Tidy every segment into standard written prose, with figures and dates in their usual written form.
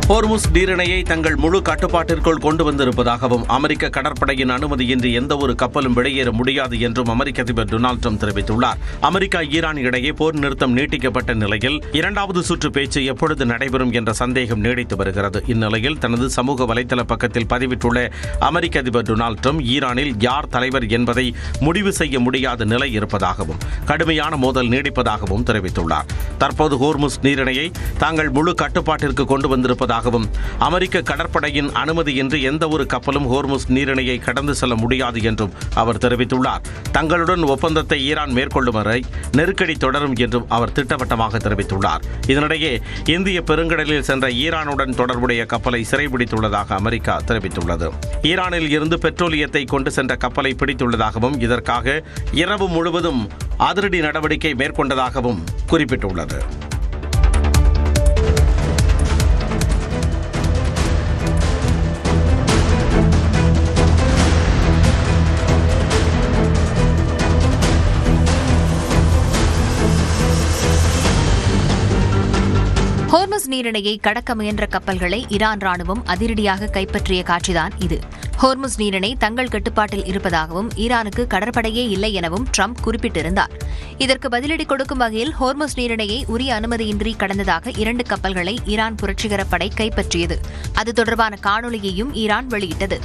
Hormuz நீரிணையை தங்கள் முழு கட்டுப்பாட்டிற்குள் கொண்டு வந்திருப்பதாகவும் அமெரிக்க கடற்படையின் அனுமதியின்றி எந்தவொரு கப்பலும் வெளியேற முடியாது என்றும் அமெரிக்க அதிபர் டொனால்டு ட்ரம்ப் தெரிவித்துள்ளார். அமெரிக்கா ஈரான் இடையே போர் நிறுத்தம் நீட்டிக்கப்பட்ட நிலையில் இரண்டாவது சுற்று பேச்சு எப்பொழுது நடைபெறும் என்ற சந்தேகம் நீடித்து வருகிறது. இந்நிலையில் தனது சமூக வலைதள பக்கத்தில் பதிவிட்டுள்ள அமெரிக்க அதிபர் டொனால்டு ட்ரம்ப் ஈரானில் யார் தலைவர் என்பதை முடிவு செய்ய முடியாத நிலை இருப்பதாகவும் கடுமையான மோதல் நீடிப்பதாகவும் தெரிவித்துள்ளார். தற்போது ஹோர்முஸ் நீரிணையை தாங்கள் முழு கட்டுப்பாட்டிற்கு கொண்டு வந்திருப்பதாக அமெரிக்க கடற்படையின் அனுமதியின்றி எந்த ஒரு கப்பலும் ஹோர்முஸ் நீரிணையை கடந்து செல்ல முடியாது என்றும் அவர் தெரிவித்துள்ளார். தங்களுடன் ஒப்பந்தத்தை ஈரான் மேற்கொள்ளும் வரை நெருக்கடி தொடரும் என்றும் அவர் திட்டவட்டமாக தெரிவித்துள்ளார். இதனிடையே இந்திய பெருங்கடலில் சென்ற ஈரானுடன் தொடர்புடைய கப்பலை சிறைபிடித்துள்ளதாக அமெரிக்கா தெரிவித்துள்ளது. ஈரானில் இருந்து பெட்ரோலியத்தை கொண்டு சென்ற கப்பலை பிடித்துள்ளதாகவும் இதற்காக இரவு முழுவதும் அதிரடி நடவடிக்கை மேற்கொண்டதாகவும் குறிப்பிட்டுள்ளது. ஹோர்முஸ் நீரிணையை கடக்க முயன்ற கப்பல்களை ஈரான் ராணுவம் அதிரடியாக கைப்பற்றிய காட்சிதான் இது. ஹோர்முஸ் நீரிணை தங்கள் கட்டுப்பாட்டில் இருப்பதாகவும் ஈரானுக்கு கடற்படையே இல்லை எனவும் ட்ரம்ப் குறிப்பிட்டிருந்தார். இதற்கு பதிலடி கொடுக்கும் வகையில் ஹோர்முஸ் நீரிணையை உரிய அனுமதியின்றி கடந்ததாக 2 கப்பல்களை ஈரான் புரட்சிகர படை கைப்பற்றியது. அது தொடர்பான காணொலியையும் ஈரான் வெளியிட்டது.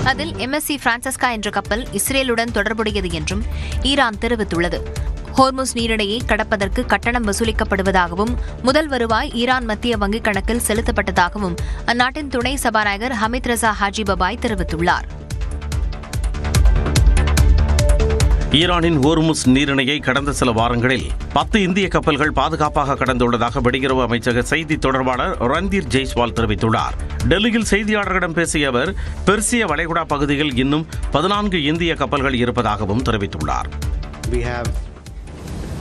அதில் MSC பிரான்சிஸ்கா என்ற கப்பல் இஸ்ரேலுடன் தொடர்புடையது என்றும் ஈரான் தெரிவித்துள்ளது. ஹோர்முஸ் நீரிணையை கடப்பதற்கு கட்டணம் வசூலிக்கப்படுவதாகவும் முதல் வருவாய் ஈரான் மத்திய வங்கிக் கணக்கில் செலுத்தப்பட்டதாகவும் அந்நாட்டின் துணை சபாநாயகர் ஹமீத் ரசா ஹாஜி பபாய் தெரிவித்துள்ளார். ஈரானின் ஹோர்முஸ் நீரிணையை கடந்த சில வாரங்களில் 10 இந்திய கப்பல்கள் பாதுகாப்பாக கடந்துள்ளதாக வெளியுறவு அமைச்சக செய்தி தொடர்பாளர் ரந்தீர் ஜெய்ஸ்வால் தெரிவித்துள்ளார். டெல்லியில் செய்தியாளர்களிடம் பேசிய அவர் பெர்சிய வளைகுடா பகுதியில் இன்னும் 14 இந்திய கப்பல்கள் இருப்பதாகவும் தெரிவித்துள்ளார். We have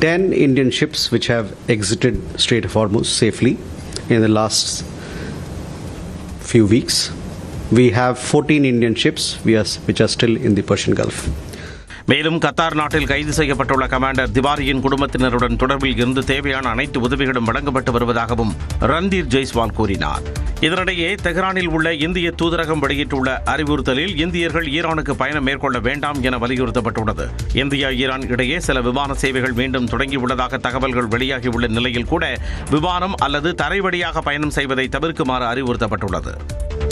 10 Indian ships which have exited Strait of Hormuz safely in the last few weeks. We have 14 Indian ships which are still in the Persian Gulf. மேலும் கத்தார் நாட்டில் கைது செய்யப்பட்டுள்ள கமாண்டர் திவாரியின் குடும்பத்தினருடன் தொடர்பில் இருந்து தேவையான அனைத்து உதவிகளும் வழங்கப்பட்டு வருவதாகவும் ரந்தீர் ஜெய்ஸ்வால் கூறினார். இதனிடையே தெஹ்ரானில் உள்ள இந்திய தூதரகம் வெளியிட்டுள்ள அறிவுறுத்தலில் இந்தியர்கள் ஈரானுக்கு பயணம் மேற்கொள்ள வேண்டாம் என வலியுறுத்தப்பட்டுள்ளது. இந்தியா ஈரான் இடையே சில விமான சேவைகள் மீண்டும் தொடங்கியுள்ளதாக தகவல்கள் வெளியாகியுள்ள நிலையில் கூட விமானம் அல்லது தரை வழியாக பயணம் செய்வதை தவிர்க்குமாறு அறிவுறுத்தப்பட்டுள்ளது.